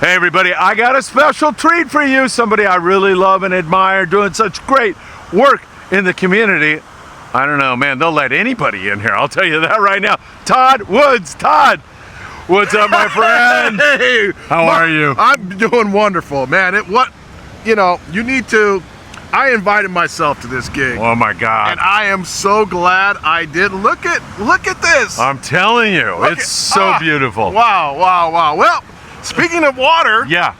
Hey everybody, I got a special treat for you. Somebody I really love and admire doing such great work in the community. I don't know, man, they'll let anybody in here. I'll tell you that right now. Todd Woods. Todd, what's up, my friend? Hey, how are you? I'm doing wonderful, man. You need to. I invited myself to this gig. Oh my God. And I am so glad I did. Look at this. I'm telling you, it's so beautiful. Wow. Well, speaking of water, Yeah.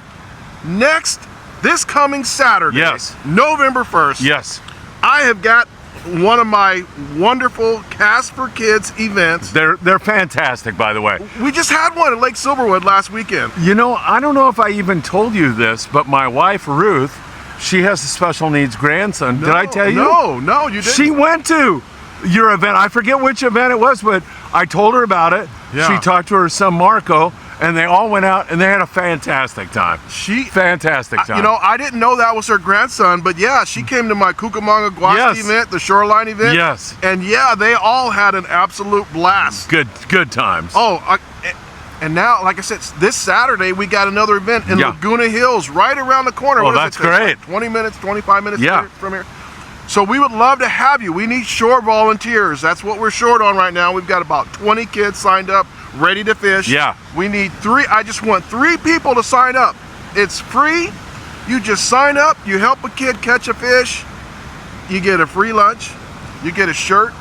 this coming Saturday, Yes. November 1st, Yes. I have got one of my wonderful Cast for Kids events. They're fantastic, by the way. We just had one at Lake Silverwood last weekend. You know, I don't know if I even told you this, but my wife, Ruth, she has a special needs grandson. Did I tell you? No, you didn't. She went to your event. I forget which event it was, but I told her about it. Yeah. She talked to her son, Marco, and they all went out and they had a fantastic time. Fantastic time. You know, I didn't know that was her grandson, but yeah, she came to my Cucamonga Guasque Yes. event, the Shoreline event. Yes. And yeah, they all had an absolute blast. Good times. And now, like I said, this Saturday we got another event in Yeah. Laguna Hills, right around the corner. Oh, What is that's it? It's great. like 20 minutes, 25 minutes Yeah. from here. So we would love to have you. We need shore volunteers. That's what we're short on right now. We've got about 20 kids signed up, ready to fish. Yeah. We need 3. I just want 3 people to sign up. It's free. You just sign up. You help a kid catch a fish. You get a free lunch. You get a shirt.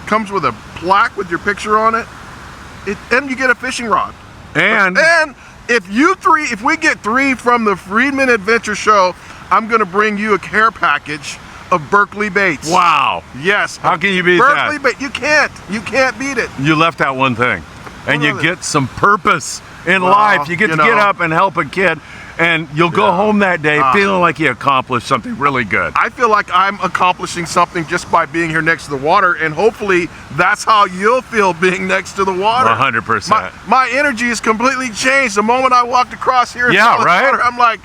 Comes with a plaque with your picture on it. And you get a fishing rod. And if we get 3 from the Friedman Adventure Show, I'm gonna bring you a care package of Berkeley baits. wow, Yes. how can you beat Berkeley that? bait? You can't beat it. You left out one thing, and you What get some purpose in Well, life. You get to you get know. up and help a kid, and you'll go Yeah. home that day feeling like you accomplished something really good. I feel like I'm accomplishing something just by being here next to the water, and hopefully that's how you'll feel being next to the water. 100%. My energy has completely changed the moment I walked across here. And Yeah, saw the right? water. I'm like,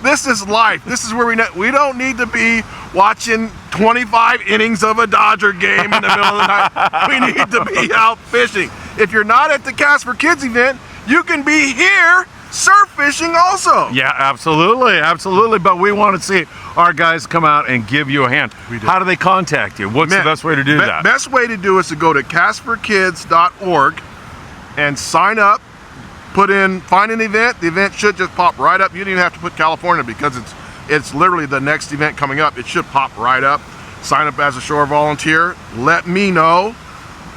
this is life. This is where we don't need to be watching 25 innings of a Dodger game in the middle of the night. We need to be out fishing. If you're not at the Cast for Kids event, you can be here surf fishing also. Yeah, absolutely. But we want to see our guys come out and give you a hand. We do. How do they contact you? What's the best way to do that? Best way to do is to go to castforkids.org and sign up. Find an event. The event should just pop right up. You don't even have to put California because it's literally the next event coming up. It should pop right up. Sign up as a shore volunteer. Let me know.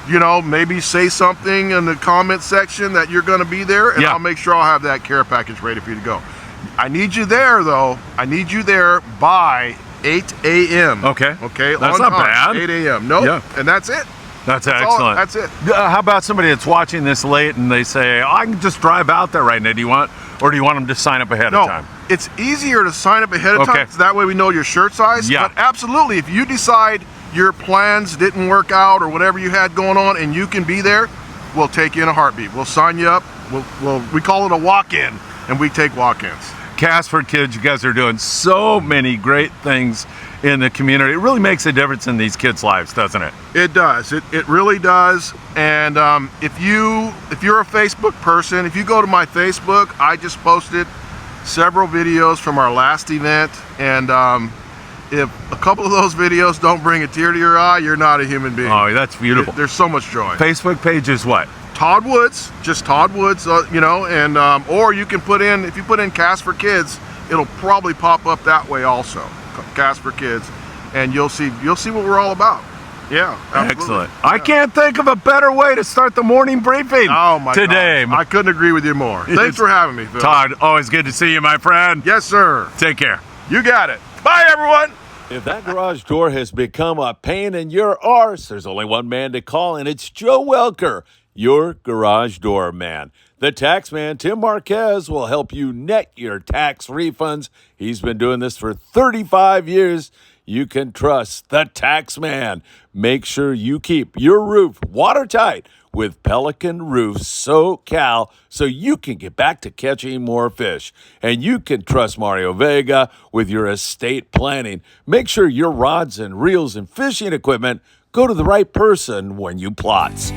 You know, maybe say something in the comment section that you're going to be there, and Yeah. I'll make sure I'll have that care package ready for you to go. I need you there, though. I need you there by 8 a.m. Okay. Okay. That's on not time, bad. 8 a.m. Nope. Yeah. And that's it. That's all- excellent. that's it. How about somebody that's watching this late and they say, I can just drive out there right now. Do you want them to sign up ahead of time? It's easier to sign up ahead of Okay. time. So that way we know your shirt size. Yeah. But absolutely, if you decide your plans didn't work out or whatever you had going on and you can be there, we'll take you in a heartbeat. We'll sign you up. We call it a walk-in, and we take walk-ins. Cast for Kids, you guys are doing so many great things in the community. It really makes a difference in these kids' lives, doesn't it? It does. It really does. And if you're a Facebook person, if you go to my Facebook, I just posted several videos from our last event, and if a couple of those videos don't bring a tear to your eye, you're not a human being. Oh, that's beautiful. There's so much joy. Facebook page is what? Todd Woods, just Todd Woods, and or you can if you put in Cast for Kids, it'll probably pop up that way also. Cast for Kids, and you'll see what we're all about. Yeah, absolutely. Excellent. I can't think of a better way to start the morning briefing today. I couldn't agree with you more. Thanks for having me, Phil. Todd, always good to see you, my friend. Yes, sir. Take care. You got it. Bye, everyone. If that garage door has become a pain in your arse, there's only one man to call, and it's Joe Welker, your garage door man. The tax man, Tim Marquez, will help you net your tax refunds. He's been doing this for 35 years. You can trust the tax man. Make sure you keep your roof watertight with Pelican Roofs SoCal so you can get back to catching more fish. And you can trust Mario Vega with your estate planning. Make sure your rods and reels and fishing equipment go to the right person when you plots.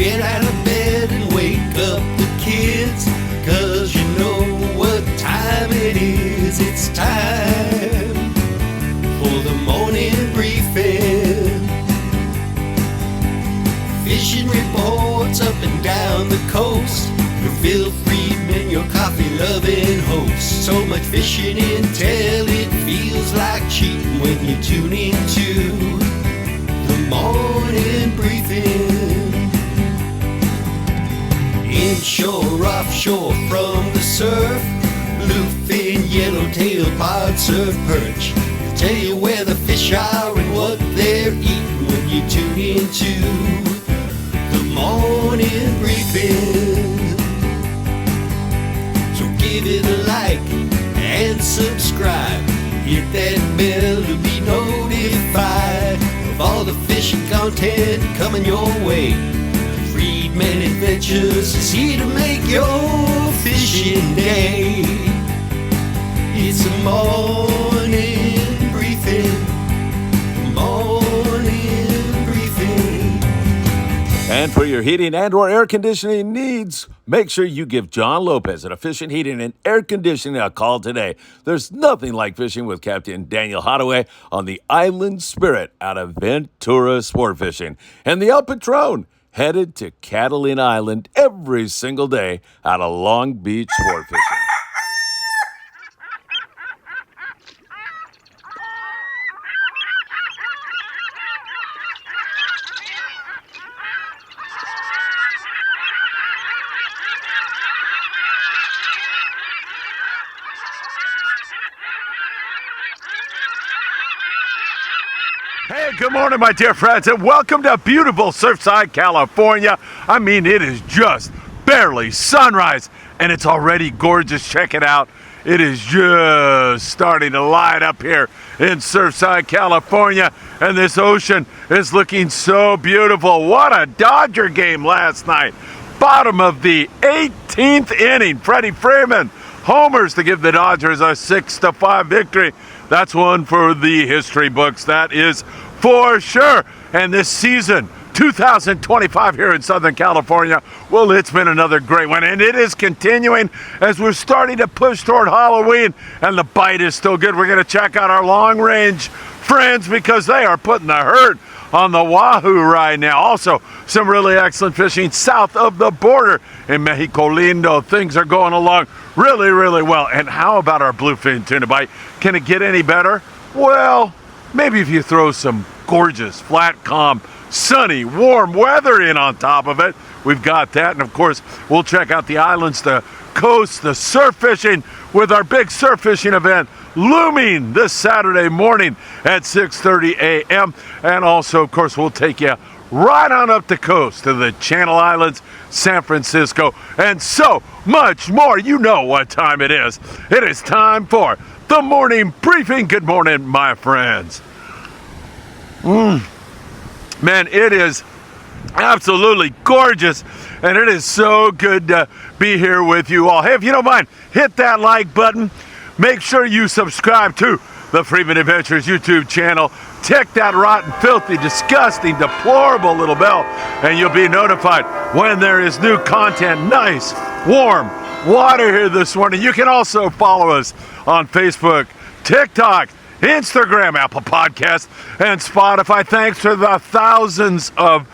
Get out of bed and wake up the kids, 'cause you know what time it is. It's time for the morning briefing. Fishing reports up and down the coast. Your Phil Friedman, your coffee-loving host. So much fishing intel, it feels like cheating when you tune into the morning briefing. Inshore, offshore, from the surf, bluefin, yellowtail, pod, surf, perch. They'll tell you where the fish are and what they're eating when you tune into the morning briefing. So give it a like and subscribe. Hit that bell to be notified of all the fishing content coming your way. Friedman Adventures is here to make your fishing day. It's a morning briefing. Morning briefing. And for your heating and or air conditioning needs, make sure you give John Lopez at Efficient Heating and Air Conditioning a call today. There's nothing like fishing with Captain Daniel Hottaway on the Island Spirit out of Ventura Sport Fishing. And the El Patron, headed to Catalina Island every single day out of Long Beach Sport Fishing. Hey, good morning, my dear friends, and welcome to beautiful Surfside, California. I mean, it is just barely sunrise, and it's already gorgeous. Check it out. It is just starting to light up here in Surfside, California, and this ocean is looking so beautiful. What a Dodger game last night. Bottom of the 18th inning, Freddie Freeman homers to give the Dodgers a 6-5 victory. That's one for the history books, that is for sure. And this season, 2025 here in Southern California, well, it's been another great one. And it is continuing as we're starting to push toward Halloween. And the bite is still good. We're going to check out our long-range friends because they are putting the hurt on the wahoo right now. Also, some really excellent fishing south of the border in Mexico Lindo. Things are going along really, really well. And how about our bluefin tuna bite? Can it get any better? Well, maybe if you throw some gorgeous, flat, calm, sunny, warm weather in on top of it. We've got that. And of course, we'll check out the islands, the coast, the surf fishing with our big surf fishing event looming this Saturday morning at 6:30 a.m. And also, of course, we'll take you right on up the coast to the Channel Islands, San Francisco, and so much more. You know what time it is. It is time for the morning briefing. Good morning, my friends. Man, it is absolutely gorgeous, and it is so good to be here with you all. Hey, if you don't mind, hit that like button. Make sure you subscribe to the Friedman Adventures YouTube channel. Tick that rotten, filthy, disgusting, deplorable little bell, and you'll be notified when there is new content. Nice, warm water here this morning. You can also follow us on Facebook, TikTok, Instagram, Apple Podcasts, and Spotify. Thanks to the thousands of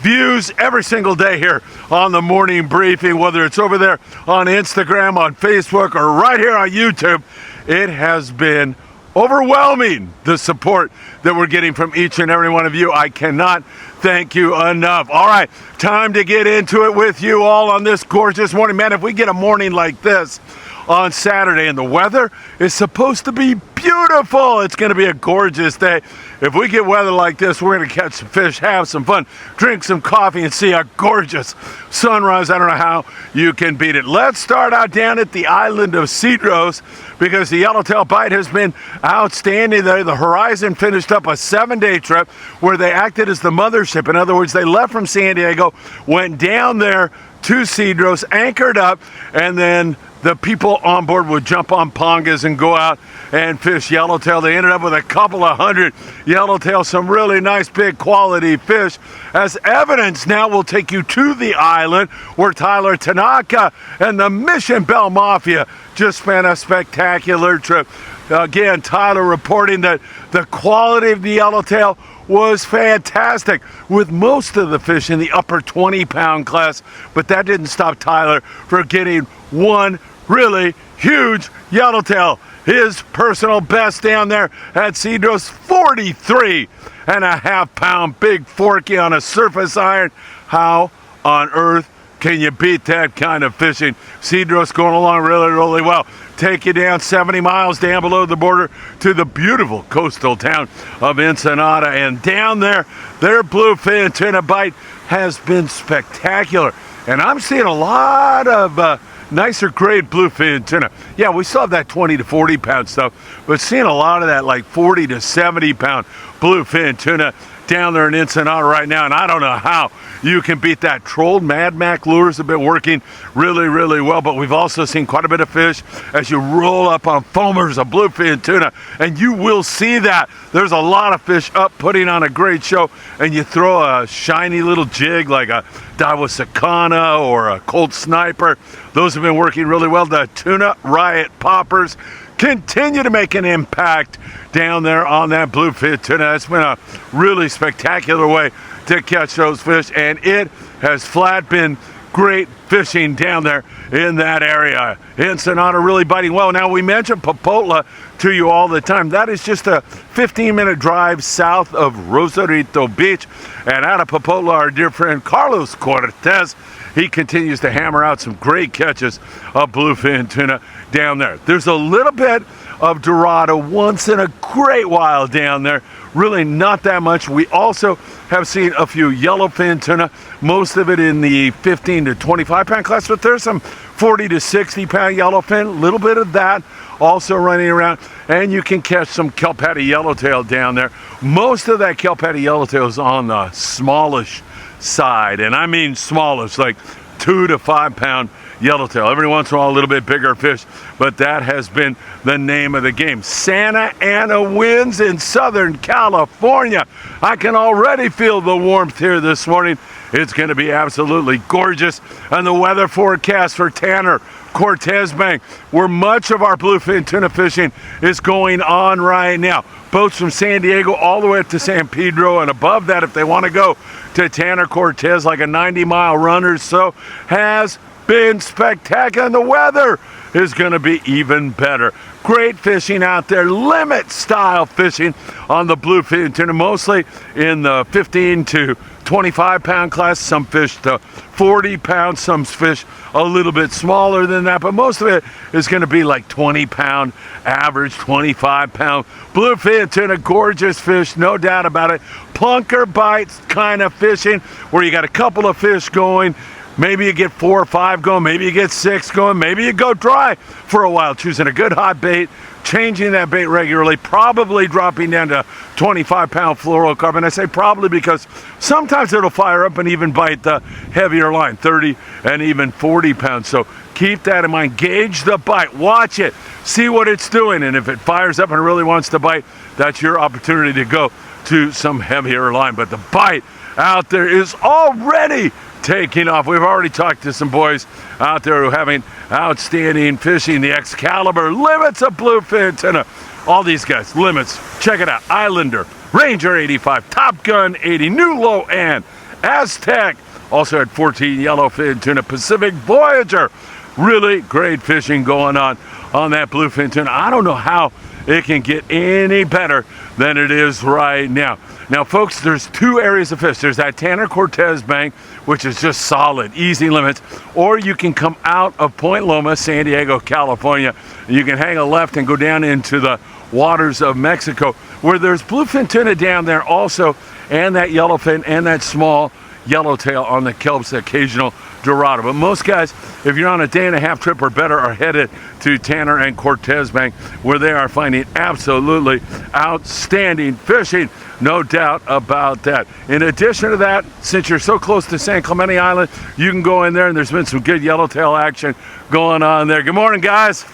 views every single day here on the morning briefing, whether it's over there on Instagram, on Facebook, or right here on YouTube. It has been overwhelming, the support that we're getting from each and every one of you. I cannot thank you enough. All right, time to get into it with you all on this gorgeous morning. Man, if we get a morning like this on Saturday and the weather is supposed to be beautiful, it's going to be a gorgeous day. If we get weather like this, we're going to catch some fish, have some fun, drink some coffee, and see a gorgeous sunrise. I don't know how you can beat it. Let's start out down at the island of Cedros because the yellowtail bite has been outstanding there. The Horizon finished up a 7-day trip where they acted as the mothership. In other words, they left from San Diego, went down there to Cedros, anchored up, and then the people on board would jump on pongas and go out and fish yellowtail. They ended up with a couple of hundred yellowtail, some really nice big quality fish. As evidence, now we'll take you to the island where Tyler Tanaka and the Mission Bell Mafia just spent a spectacular trip. Again, Tyler reporting that the quality of the yellowtail was fantastic, with most of the fish in the upper 20-pound class, but that didn't stop Tyler from getting one really huge yellowtail. His personal best down there at Cedros, 43.5-pound big forky on a surface iron. How on earth can you beat that kind of fishing? Cedros going along really, really well. Take you down 70 miles down below the border to the beautiful coastal town of Ensenada. And down there, their bluefin tuna bite has been spectacular. And I'm seeing a lot of nicer grade bluefin tuna. Yeah, we still have that 20 to 40 pound stuff, but seeing a lot of that like 40 to 70 pound bluefin tuna down there in Ensenada right now. And I don't know how you can beat that. Trolled Mad Mac lures have been working really, really well, but we've also seen quite a bit of fish as you roll up on foamers of bluefin tuna, and you will see that. There's a lot of fish up putting on a great show, and you throw a shiny little jig like a Dawasakana or a Colt Sniper. Those have been working really well. The Tuna Riot Poppers continue to make an impact down there on that bluefin tuna. It's been a really spectacular way to catch those fish, and it has flat been great fishing down there in that area. Ensenada really biting well. Now, we mention Popotla to you all the time. That is just a 15-minute drive south of Rosarito Beach. And out of Popotla, our dear friend Carlos Cortez, he continues to hammer out some great catches of bluefin tuna down there. There's a little bit of Dorado once in a great while down there. Really not that much. We also have seen a few yellowfin tuna, most of it in the 15 to 25 pound class, but there's some 40 to 60 pound yellowfin, a little bit of that also running around, and you can catch some kelp-hattie yellowtail down there. Most of that kelp-hattie yellowtail is on the smallish side, and I mean smallish, like 2 to 5 pound yellowtail. Every once in a while, a little bit bigger fish, but that has been the name of the game. Santa Ana winds in Southern California. I can already feel the warmth here this morning. It's going to be absolutely gorgeous. And the weather forecast for Tanner Cortez Bank, where much of our bluefin tuna fishing is going on right now. Boats from San Diego all the way up to San Pedro, and above that, if they want to go to Tanner Cortez, like a 90-mile run or so, has been spectacular, and the weather is going to be even better. Great fishing out there, limit style fishing on the bluefin tuna, mostly in the 15 to 25 pound class, some fish to 40 pounds, some fish a little bit smaller than that, but most of it is going to be like 20 pound average, 25 pound bluefin tuna. Gorgeous fish, no doubt about it. Plunker bites kind of fishing where you got a couple of fish going. Maybe you get 4 or 5 going, maybe you get 6 going, maybe you go dry for a while, choosing a good hot bait, changing that bait regularly, probably dropping down to 25-pound fluorocarbon. I say probably because sometimes it'll fire up and even bite the heavier line, 30 and even 40 pounds. So keep that in mind. Gauge the bite, watch it, see what it's doing, and if it fires up and really wants to bite, that's your opportunity to go to some heavier line. But the bite out there is already taking off. We've already talked to some boys out there who are having outstanding fishing. The Excalibur, Limits of Bluefin Tuna. All these guys, Limits, check it out. Islander, Ranger 85, Top Gun 80, New Low and Aztec. Also had 14 yellowfin tuna, Pacific Voyager. Really great fishing going on that bluefin tuna. I don't know how it can get any better than it is right now. Now, folks, there's 2 areas of fish. There's that Tanner Cortez Bank, which is just solid, easy limits, or you can come out of Point Loma, San Diego, California. You can hang a left and go down into the waters of Mexico, where there's bluefin tuna down there also, and that yellowfin and that small yellowtail on the kelps, occasional Dorado. But most guys, if you're on a day and a half trip or better, are headed to Tanner and Cortez Bank, where they are finding absolutely outstanding fishing. No doubt about that. In addition to that, since you're so close to San Clemente Island, you can go in there, and there's been some good yellowtail action going on there. Good morning, guys.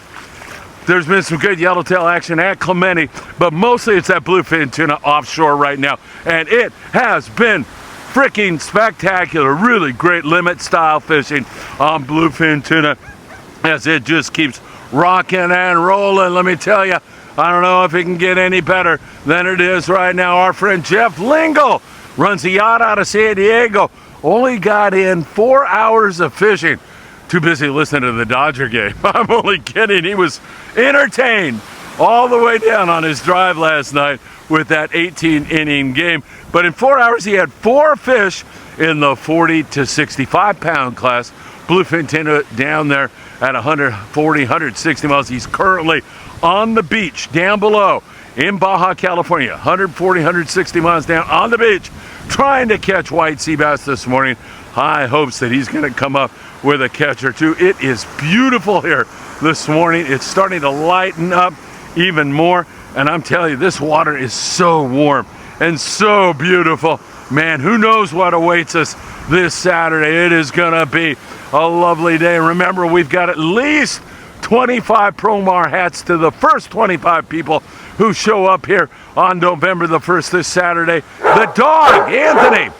There's been some good yellowtail action at Clemente, but mostly it's that bluefin tuna offshore right now, and it has been freaking spectacular. Really great limit style fishing on bluefin tuna as it just keeps rocking and rolling. Let me tell you, I don't know if it can get any better than it is right now. Our friend Jeff Lingle runs a yacht out of San Diego. Only got in 4 hours of fishing. Too busy listening to the Dodger game. I'm only kidding. He was entertained all the way down on his drive last night with that 18-inning game. But in 4 hours, he had 4 fish in the 40 to 65-pound class. Bluefin tuna down there at 140, 160 miles. He's currently on the beach down below in Baja, California. 140, 160 miles down on the beach, trying to catch white sea bass this morning. High hopes that he's going to come up with a catch or two. It is beautiful here this morning. It's starting to lighten up even more. And I'm telling you, this water is so warm and so beautiful. Man, who knows what awaits us this Saturday. It is going to be a lovely day. Remember, we've got at least 25 Promar hats to the first 25 people who show up here on November the 1st this Saturday. The dog, Anthony,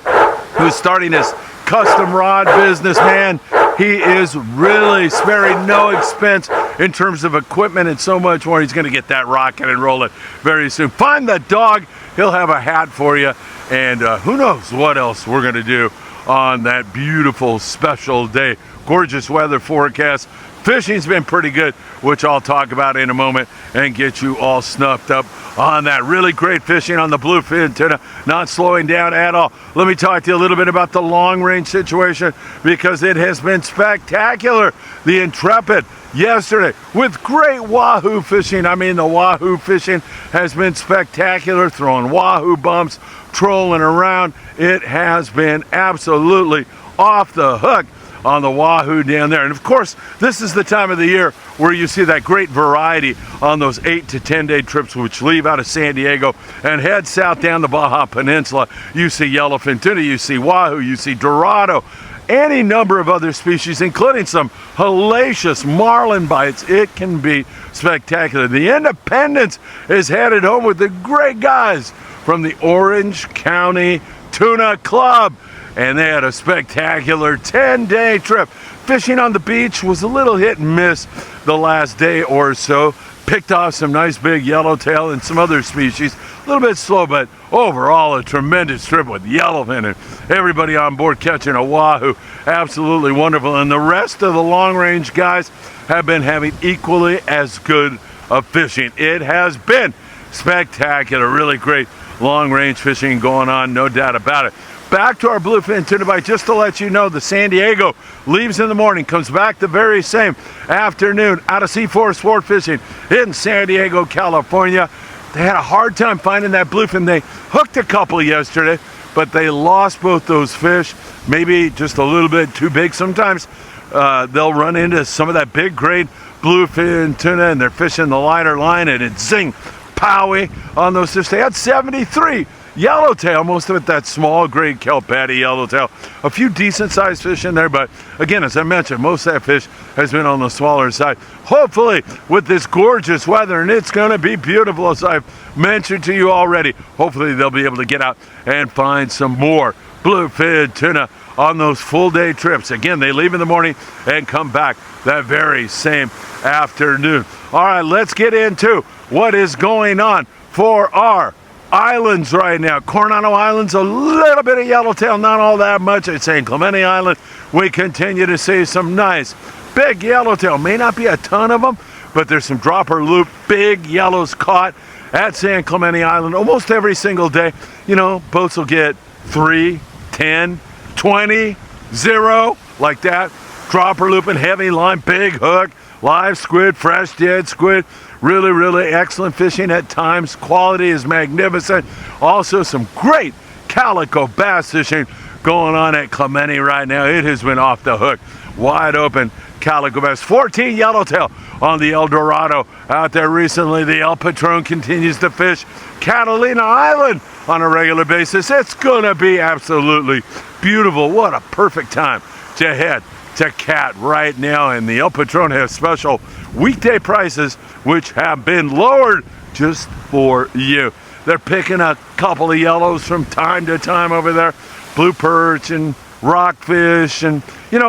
who's starting his custom rod business, man. He is really sparing no expense in terms of equipment and so much more. He's going to get that rocking and rolling very soon. Find the dog. He'll have a hat for you. And who knows what else we're going to do on that beautiful special day. Gorgeous weather forecast. Fishing's been pretty good, which I'll talk about in a moment and get you all snuffed up on that. Really great fishing on the bluefin tuna, not slowing down at all. Let me talk to you a little bit about the long range situation because it has been spectacular. The Intrepid yesterday with great wahoo fishing. I mean, the wahoo fishing has been spectacular, throwing wahoo bumps, trolling around. It has been absolutely off the hook on the wahoo down there. And of course, this is the time of the year where you see that great variety on those 8 to 10 day trips which leave out of San Diego and head south down the Baja Peninsula. You see yellowfin tuna, you see wahoo, you see dorado, any number of other species, including some hellacious marlin bites. It can be spectacular. The Independence is headed home with the great guys from the Orange County Tuna Club. And they had a spectacular 10-day trip. Fishing on the beach was a little hit and miss the last day or so. Picked off some nice big yellowtail and some other species. A little bit slow, but overall a tremendous trip with yellowfin and everybody on board catching a wahoo. Absolutely wonderful. And the rest of the long-range guys have been having equally as good of fishing. It has been spectacular. Really great long-range fishing going on, no doubt about it. Back to our bluefin tuna bite, just to let you know, the San Diego leaves in the morning, comes back the very same afternoon out of C4 Sport Fishing in San Diego, California. They had a hard time finding that bluefin. They hooked a couple yesterday, but they lost both those fish, maybe just a little bit too big. Sometimes they'll run into some of that big grade bluefin tuna and they're fishing the lighter line and it's zing, powie on those fish. They had 73 yellowtail, most of it that small grade kelp patty yellowtail. A few decent sized fish in there, but again, as I mentioned, most of that fish has been on the smaller side. Hopefully with this gorgeous weather, and it's going to be beautiful as I've mentioned to you already, hopefully they'll be able to get out and find some more bluefin tuna on those full day trips. Again, they leave in the morning and come back that very same afternoon. All right, let's get into what is going on for our islands right now. Coronado Island's a little bit of yellowtail, not all that much. At San Clemente Island, we continue to see some nice big yellowtail. May not be a ton of them, but there's some dropper loop, big yellows caught at San Clemente Island almost every single day. You know, boats will get 3, 10, 20, 0, like that. Dropper looping, heavy line, big hook, live squid, fresh dead squid. Really, really excellent fishing at times. Quality is magnificent. Also some great calico bass fishing going on at Clemente right now. It has been off the hook. Wide open calico bass. 14 yellowtail on the El Dorado out there recently. The El Patron continues to fish Catalina Island on a regular basis. It's going to be absolutely beautiful. What a perfect time to head to Cat right now. And the El Patron has special weekday prices, which have been lowered just for you. They're picking a couple of yellows from time to time over there. Blue perch and rockfish and,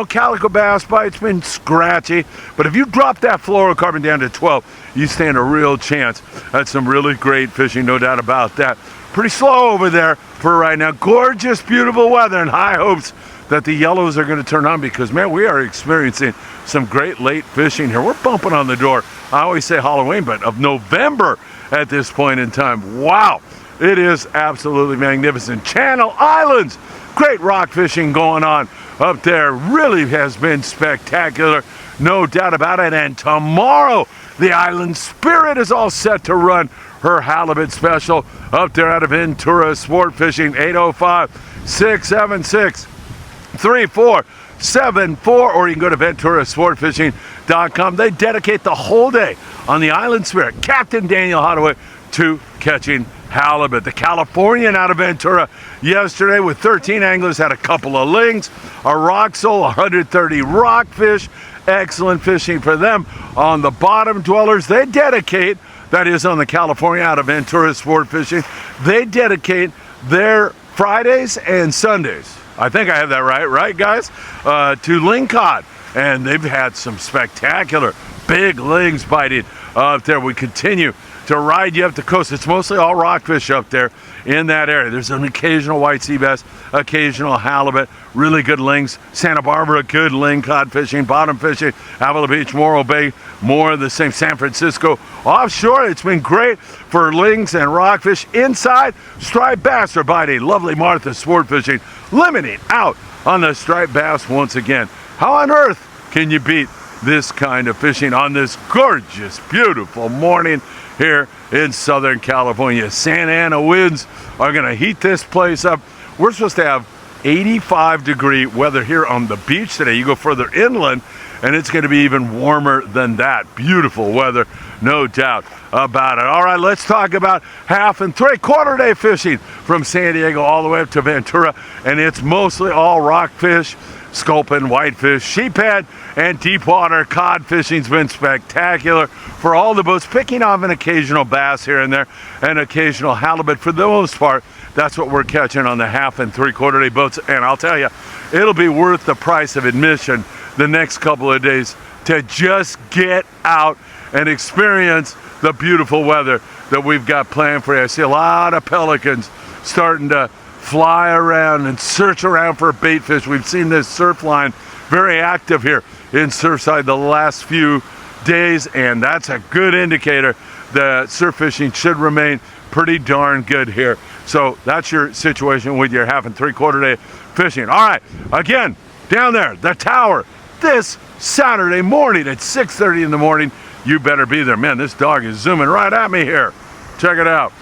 calico bass bite's been scratchy. But if you drop that fluorocarbon down to 12, you stand a real chance at some really great fishing, no doubt about that. Pretty slow over there for right now. Gorgeous, beautiful weather, and high hopes that the yellows are going to turn on because, man, we are experiencing some great late fishing here. We're bumping on the door, I always say Halloween, but of November at this point in time. Wow, it is absolutely magnificent. Channel Islands, great rock fishing going on up there. Really has been spectacular, no doubt about it. And tomorrow, the Island Spirit is all set to run her halibut special up there out of Ventura Sport Fishing. 805-676-3474, or you can go to venturasportfishing.com. They dedicate the whole day on the Island Spirit, Captain Daniel Hadaway, to catching halibut. The Californian out of Ventura yesterday with 13 anglers had a couple of lings, a rock sole, 130 rockfish. Excellent fishing for them. On the bottom dwellers, they dedicate, that is on the California out of Ventura Sport Fishing, they dedicate their Fridays and Sundays, I think I have that right guys, to ling cod. And they've had some spectacular big lings biting up there. We continue to ride you up the coast. It's mostly all rockfish up there in that area. There's an occasional white sea bass, occasional halibut, really good lings. Santa Barbara, good ling cod fishing, bottom fishing. Avila Beach, Morro Bay, more of the same. San Francisco offshore, it's been great for lings and rockfish. Inside, striped bass are biting. Lovely Martha Sport Fishing, limiting out on the striped bass once again. How on earth can you beat this kind of fishing on this gorgeous, beautiful morning here in Southern California? Santa Ana winds are going to heat this place up. We're supposed to have 85-degree weather here on the beach today. You go further inland, and it's going to be even warmer than that. Beautiful weather, no doubt about it. All right, let's talk about half and three-quarter day fishing from San Diego all the way up to Ventura, and it's mostly all rockfish, sculpin, whitefish, sheephead, and deep water cod fishing's been spectacular for all the boats, picking off an occasional bass here and there, and occasional halibut. For the most part, that's what we're catching on the half and three-quarter day boats. And I'll tell you, it'll be worth the price of admission the next couple of days to just get out and experience the beautiful weather that we've got planned for you. I see a lot of pelicans starting to fly around and search around for bait fish. We've seen this surf line very active here in Surfside the last few days, and that's a good indicator that surf fishing should remain pretty darn good here. So that's your situation with your half and three-quarter day fishing. All right, again, down there, the tower, this Saturday morning at 6:30 in the morning. You better be there. Man, this dog is zooming right at me here. Check it out.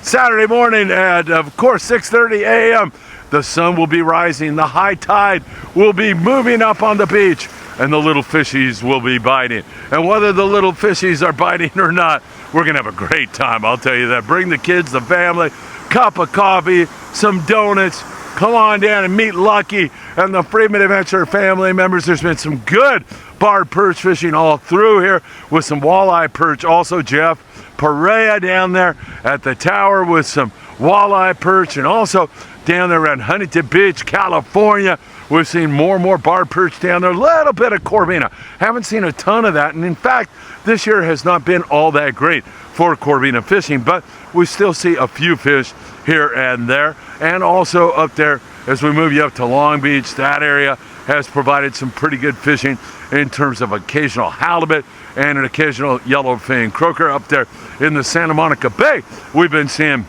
Saturday morning at, of course, 6:30 a.m. The sun will be rising. The high tide will be moving up on the beach, and the little fishies will be biting. And whether the little fishies are biting or not, we're going to have a great time, I'll tell you that. Bring the kids, the family, cup of coffee, some donuts. Come on down and meet Lucky and the Friedman Adventure family members. There's been some good barred perch fishing all through here with some walleye perch. Also, Jeff Perea down there at the tower with some walleye perch, and also down there around Huntington Beach, California. We've seen more and more barred perch down there. A little bit of corvina. Haven't seen a ton of that. And in fact, this year has not been all that great for corvina fishing, but we still see a few fish here and there. And also up there, as we move you up to Long Beach, that area has provided some pretty good fishing in terms of occasional halibut and an occasional yellowfin croaker. Up there in the Santa Monica Bay, we've been seeing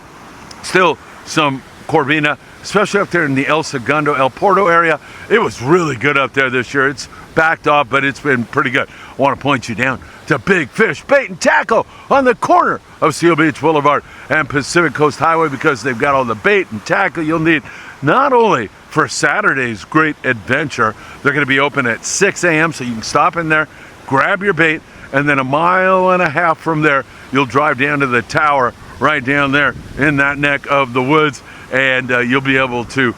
still some corvina, especially up there in the El Segundo, El Porto area. It was really good up there this year. It's backed off, but it's been pretty good. I want to point you down to Big Fish Bait and Tackle on the corner of Seal Beach Boulevard and Pacific Coast Highway, because they've got all the bait and tackle you'll need, not only for Saturday's great adventure. They're going to be open at 6 a.m. so you can stop in there, grab your bait, and then 1.5 miles from there, you'll drive down to the tower right down there in that neck of the woods, and you'll be able to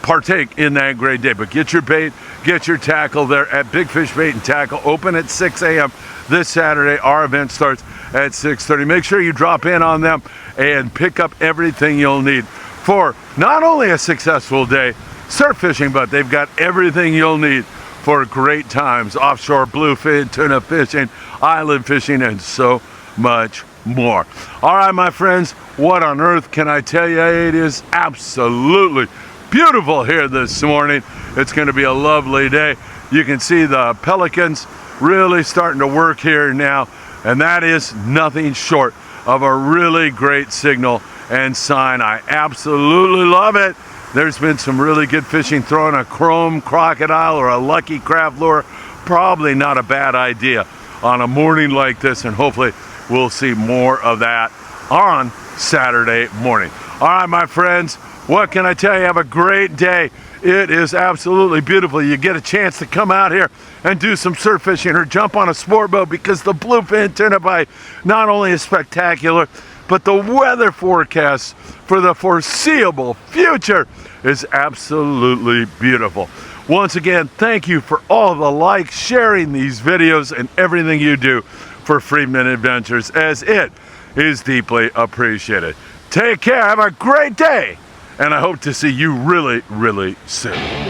partake in that great day. But get your bait, get your tackle there at Big Fish Bait and Tackle, open at 6 a.m. this Saturday. Our event starts at 6:30. Make sure you drop in on them and pick up everything you'll need for not only a successful day surf fishing, but they've got everything you'll need for great times, offshore bluefin tuna fishing, island fishing, and so much more. All right, my friends, what on earth can I tell you? It is absolutely beautiful here this morning. It's going to be a lovely day. You can see the pelicans really starting to work here now, and that is nothing short of a really great signal and sign. I absolutely love it. There's been some really good fishing. Throwing a chrome crocodile or a lucky craft lure, probably not a bad idea on a morning like this, and hopefully we'll see more of that on Saturday morning. All right, my friends, what can I tell you? Have a great day. It is absolutely beautiful. You get a chance to come out here and do some surf fishing or jump on a sport boat, because the bluefin tuna bite not only is spectacular, but the weather forecast for the foreseeable future is absolutely beautiful. Once again, thank you for all the likes, sharing these videos, and everything you do for Friedman Adventures, as it is deeply appreciated. Take care, have a great day, and I hope to see you really, really soon.